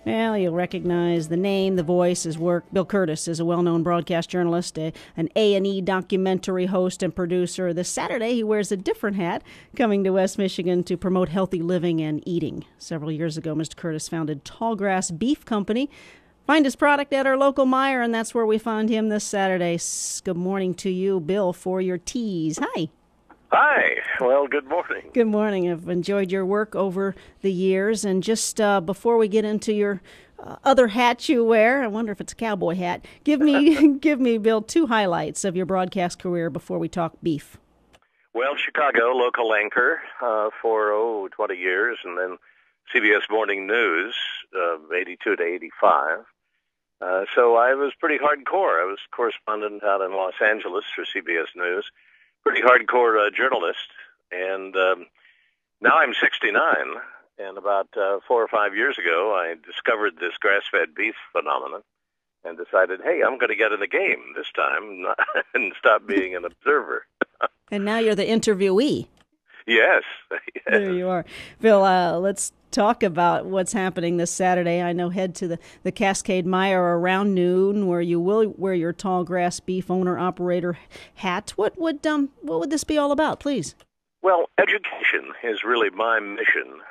Well, you'll recognize the name, the voice, his work. Bill Kurtis is a well-known broadcast journalist, an A&E documentary host and producer. This Saturday, he wears a different hat, coming to West Michigan to promote healthy living and eating. Several years ago, Mr. Kurtis founded Tallgrass Beef Company. Find his product at our local Meijer, and that's where we found him this Saturday. Good morning to you, Bill, for your teas. Hi. Hi. Well, good morning. Good morning. I've enjoyed your work over the years. And just before we get into your other hat you wear, I wonder if it's a cowboy hat, give me, Bill, two highlights of your broadcast career before we talk beef. Well, Chicago, local anchor for 20 years, and then CBS Morning News, 82 to 85. So I was pretty hardcore. I was correspondent out in Los Angeles for CBS News. Pretty hardcore journalist, and now I'm 69, and about 4 or 5 years ago, I discovered this grass-fed beef phenomenon and decided, hey, I'm going to get in the game this time and stop being an observer. And now you're the interviewee. Yes. There you are. Bill, let's talk about what's happening this Saturday. I know head to the Cascade Meijer around noon, where you will wear your Tallgrass Beef owner-operator hat. What would this be all about, please? Well, education is really my mission.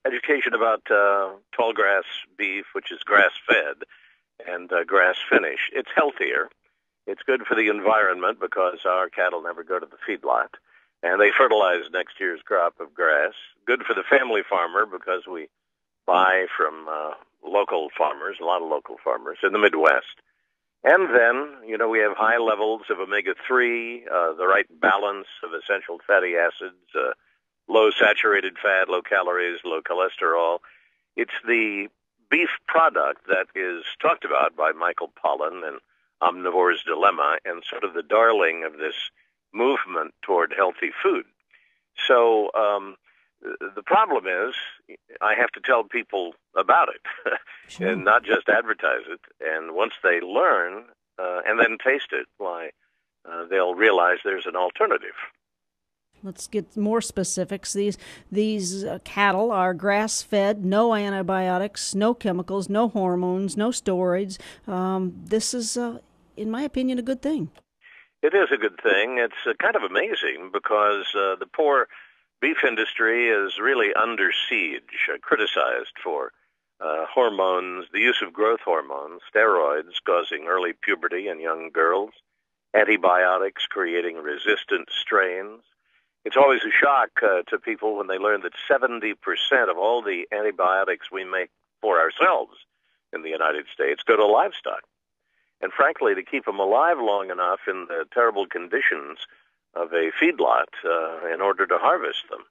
Education about Tallgrass Beef, which is grass-fed, and grass-finish. It's healthier. It's good for the environment because our cattle never go to the feedlot. And they fertilize next year's crop of grass. Good for the family farmer because we buy from local farmers, a lot of local farmers in the Midwest. And then, we have high levels of omega-3, the right balance of essential fatty acids, low saturated fat, low calories, low cholesterol. It's the beef product that is talked about by Michael Pollan and Omnivore's Dilemma and sort of the darling of this movement toward healthy food. So the problem is I have to tell people about it Sure. and not just advertise it. And once they learn and then taste it, they'll realize there's an alternative. Let's get more specifics. These cattle are grass-fed, no antibiotics, no chemicals, no hormones, no steroids. This is, in my opinion, a good thing. It is a good thing. It's kind of amazing because the poor beef industry is really under siege, criticized for hormones, the use of growth hormones, steroids causing early puberty in young girls, antibiotics creating resistant strains. It's always a shock to people when they learn that 70% of all the antibiotics we make for ourselves in the United States go to livestock. And frankly, to keep them alive long enough in the terrible conditions of a feedlot in order to harvest them.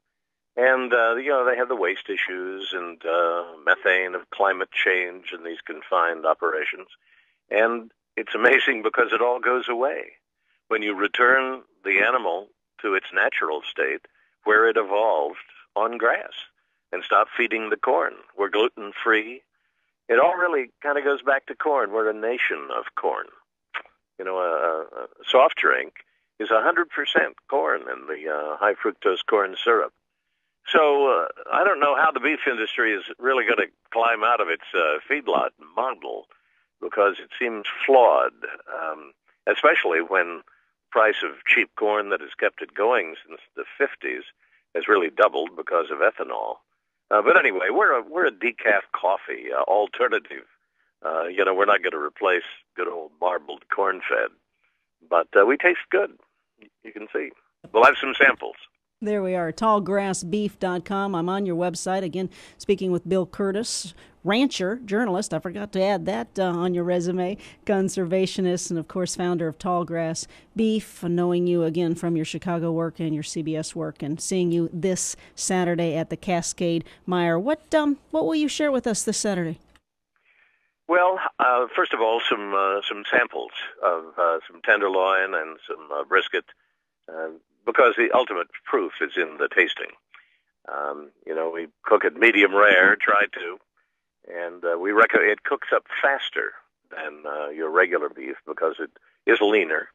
And, they have the waste issues and methane of climate change in these confined operations. And it's amazing because it all goes away when you return the animal to its natural state where it evolved on grass and stop feeding the corn. We're gluten-free. It all really kind of goes back to corn. We're a nation of corn. A soft drink is 100% corn in the high fructose corn syrup. So I don't know how the beef industry is really going to climb out of its feedlot model because it seems flawed, especially when the price of cheap corn that has kept it going since the 50s has really doubled because of ethanol. But anyway, we're a decaf coffee alternative. We're not going to replace good old marbled corn-fed, but we taste good. You can see. We'll have some samples. There we are, tallgrassbeef.com. I'm on your website. Again, speaking with Bill Kurtis, rancher, journalist. I forgot to add that on your resume. Conservationist and, of course, founder of Tallgrass Beef. Knowing you, again, from your Chicago work and your CBS work and seeing you this Saturday at the Cascade Meijer. What will you share with us this Saturday? Well, first of all, some samples of some tenderloin and some brisket, because the ultimate proof is in the tasting. We cook it medium rare, try to, and we recommend it cooks up faster than your regular beef because it is leaner.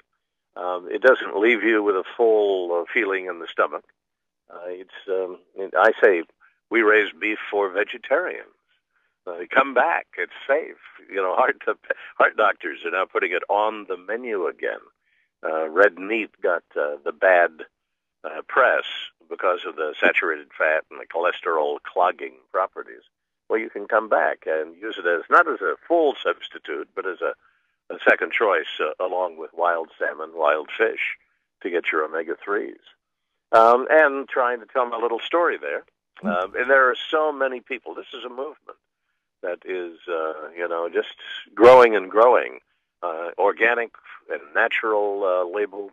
It doesn't leave you with a full feeling in the stomach. I say we raise beef for vegetarians. come back. It's safe. Heart doctors are now putting it on the menu again. Red meat got the bad press because of the saturated fat and the cholesterol clogging properties. Well, you can come back and use it as not as a full substitute, but as a second choice along with wild salmon, wild fish to get your omega-3s. And trying to tell my little story there. And there are so many people. This is a movement that is, just growing and growing. Organic and natural labels.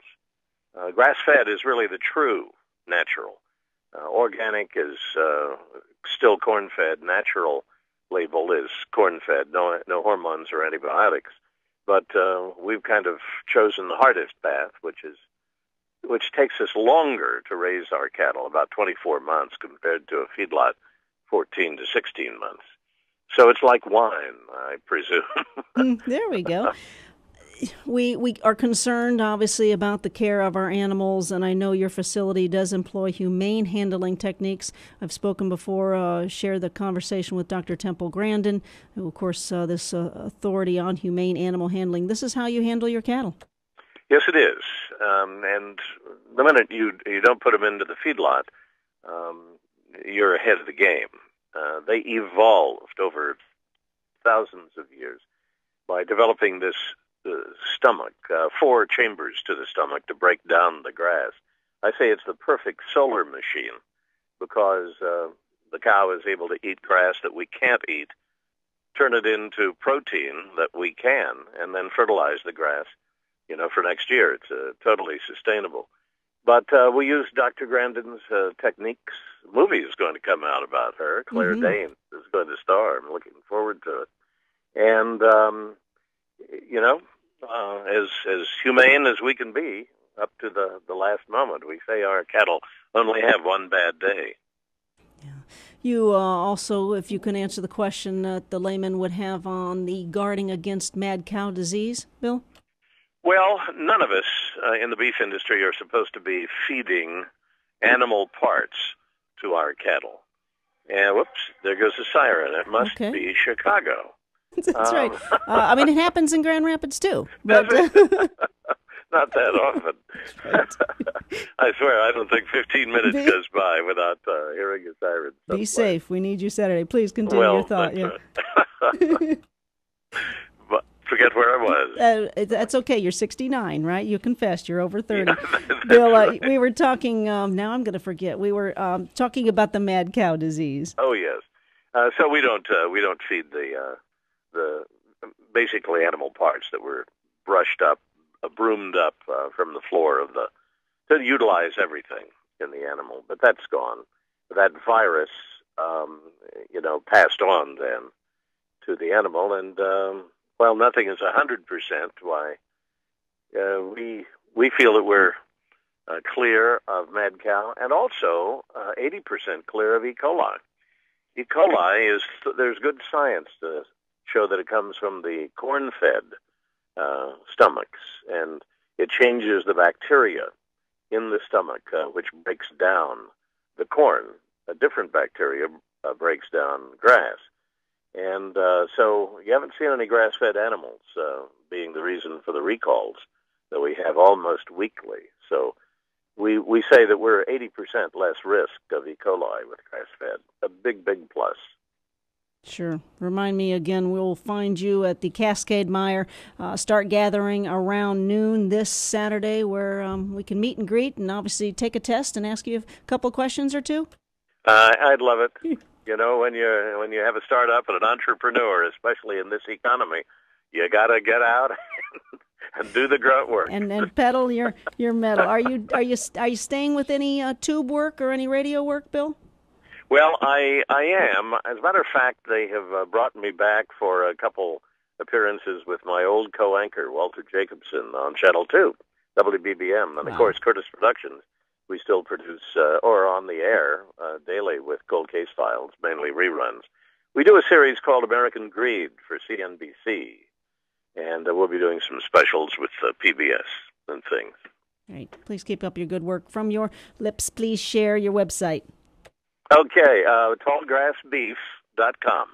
Grass-fed is really the true natural. Organic is still corn-fed. Natural label is corn-fed. No hormones or antibiotics. But we've kind of chosen the hardest path, which takes us longer to raise our cattle, about 24 months compared to a feedlot, 14 to 16 months. So it's like wine, I presume. There we go. We are concerned, obviously, about the care of our animals, and I know your facility does employ humane handling techniques. I've spoken before, shared the conversation with Dr. Temple Grandin, who, of course, this authority on humane animal handling. This is how you handle your cattle. Yes, it is. And the minute you don't put them into the feedlot, you're ahead of the game. They evolved over thousands of years by developing this stomach, 4 chambers to the stomach to break down the grass. I say it's the perfect solar machine because the cow is able to eat grass that we can't eat, turn it into protein that we can, and then fertilize the grass, for next year. It's totally sustainable. But we use Dr. Grandin's techniques. A movie is going to come out about her. Claire Danes is going to star. I'm looking forward to it. And, as humane as we can be, up to the last moment, we say our cattle only have one bad day. Yeah. You also, if you can answer the question that the layman would have on the guarding against mad cow disease, Bill? Well, none of us in the beef industry are supposed to be feeding animal parts to our cattle. And whoops, there goes the siren. It must be Chicago. That's right. It happens in Grand Rapids, too. But not that often. Right. I swear, I don't think 15 minutes goes by without hearing a siren. Be safe. We need you Saturday. Please continue your thought. Right. But forget where I was. That's okay. You're 69, right? You confessed. You're over 30. Bill, right. We were talking, now I'm going to forget. We were talking about the mad cow disease. Oh, yes. So we don't feed the basically animal parts that were brushed up, broomed up from the floor to utilize everything in the animal. But that's gone. That virus, passed on then to the animal. And, nothing is 100%. Why? We feel that we're clear of mad cow and also 80% clear of E. coli. E. coli there's good science to show that it comes from the corn-fed stomachs, and it changes the bacteria in the stomach, which breaks down the corn. A different bacteria breaks down grass. And so you haven't seen any grass-fed animals being the reason for the recalls that we have almost weekly. So we say that we're 80% less risk of E. coli with grass-fed, a big, big plus. Sure. Remind me again, we'll find you at the Cascade Mire. Start gathering around noon this Saturday where we can meet and greet and obviously take a test and ask you a couple questions or two. I'd love it. When you have a startup and an entrepreneur, especially in this economy, you got to get out and do the grunt work and pedal your metal. Are you staying with any tube work or any radio work, Bill? Well, I am. As a matter of fact, they have brought me back for a couple appearances with my old co-anchor, Walter Jacobson, on Channel 2, WBBM. And, of course, Kurtis Productions. We still produce, or on the air, daily with Cold Case Files, mainly reruns. We do a series called American Greed for CNBC. And we'll be doing some specials with PBS and things. Right. Please keep up your good work. From your lips, please share your website. Okay, tallgrassbeef.com.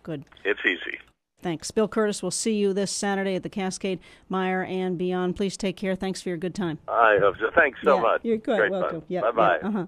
Good. It's easy. Thanks. Bill Kurtis, we'll see you this Saturday at the Cascade, Meyer, and beyond. Please take care. Thanks for your good time. I hope so. Thanks so much. You're quite Great welcome. Fun. Bye-bye.